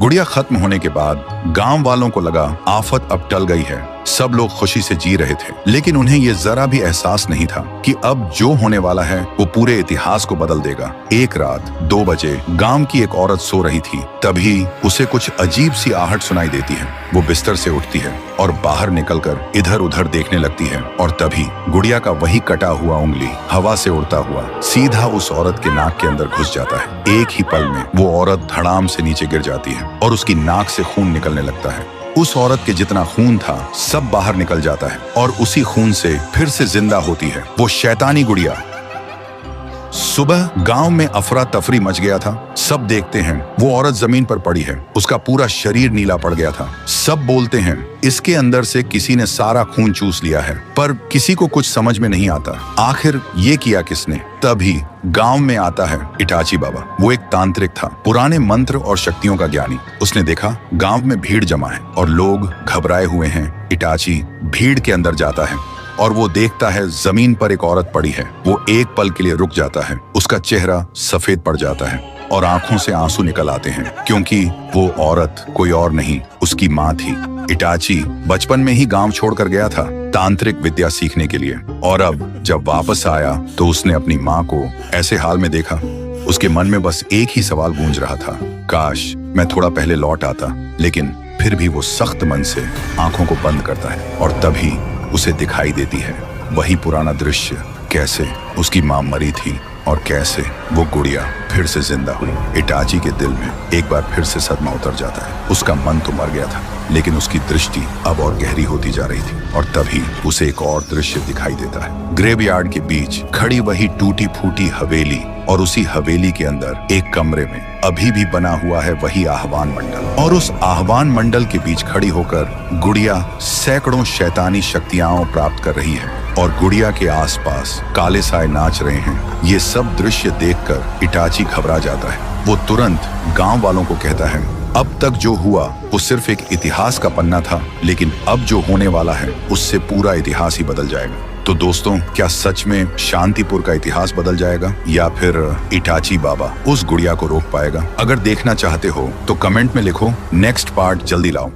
गुड़िया खत्म होने के बाद गांव वालों को लगा आफत अब टल गई है। सब लोग खुशी से जी रहे थे, लेकिन उन्हें ये जरा भी एहसास नहीं था कि अब जो होने वाला है वो पूरे इतिहास को बदल देगा। एक रात 2 बजे गांव की एक औरत सो रही थी, तभी उसे कुछ अजीब सी आहट सुनाई देती है। वो बिस्तर से उठती है और बाहर निकलकर इधर उधर देखने लगती है, और तभी गुड़िया का वही कटा हुआ उंगली हवा से उड़ता हुआ सीधा उस औरत के नाक के अंदर घुस जाता है। एक ही पल में वो औरत धड़ाम से नीचे गिर जाती है और उसकी नाक से खून निकलने लगता है। उस औरत के जितना खून था सब बाहर निकल जाता है और उसी खून से फिर से जिंदा होती है वो शैतानी गुड़िया। सुबह गांव में अफरा तफरी मच गया था। सब देखते हैं वो औरत जमीन पर पड़ी है, उसका पूरा शरीर नीला पड़ गया था। सब बोलते हैं इसके अंदर से किसी ने सारा खून चूस लिया है, पर किसी को कुछ समझ में नहीं आता आखिर ये किया किसने। तभी गांव में आता है इटाची बाबा। वो एक तांत्रिक था, पुराने मंत्र और शक्तियों का ज्ञानी। उसने देखा गांव में भीड़ जमा है और लोग घबराए हुए हैं। इटाची भीड़ के अंदर जाता है और वो देखता है जमीन पर एक औरत पड़ी है। वो एक पल के लिए रुक जाता है, उसका चेहरा सफेद पड़ जाता है और आंखों से आंसू निकल आते हैं, क्योंकि वो औरत कोई और नहीं उसकी माँ थी। इटाची बचपन में ही गांव छोड़कर गया था तांत्रिक विद्या सीखने के लिए, और अब जब वापस आया तो उसने अपनी माँ को ऐसे हाल में देखा। उसके मन में बस एक ही सवाल गूंज रहा था, काश मैं थोड़ा पहले लौट आता। लेकिन फिर भी वो सख्त मन से आंखों को बंद करता है और तभी उसे दिखाई देती है वही पुराना दृश्य, कैसे उसकी माँ मरी थी और कैसे वो गुड़िया फिर से जिंदा हुई। इटाची के दिल में एक बार फिर से सदमा उतर जाता है। उसका मन तो मर गया था, लेकिन उसकी दृष्टि अब और गहरी होती जा रही थी, और तभी उसे एक और दृश्य दिखाई देता है। ग्रेवयार्ड के बीच खड़ी वही टूटी फूटी हवेली, और उसी हवेली के अंदर एक कमरे में अभी भी बना हुआ है वही आह्वान मंडल, और उस आह्वान मंडल के बीच खड़ी होकर गुड़िया सैकड़ों शैतानी शक्तियां प्राप्त कर रही है, और गुड़िया के आसपास काले साए नाच रहे हैं। ये सब दृश्य देखकर इटाची घबरा जाता है। वो तुरंत गांव वालों को कहता है अब तक जो हुआ वो सिर्फ एक इतिहास का पन्ना था, लेकिन अब जो होने वाला है उससे पूरा इतिहास ही बदल जाएगा। तो दोस्तों, क्या सच में शांतिपुर का इतिहास बदल जाएगा, या फिर इटाची बाबा उस गुड़िया को रोक पाएगा? अगर देखना चाहते हो तो कमेंट में लिखो नेक्स्ट पार्ट जल्दी लाओ।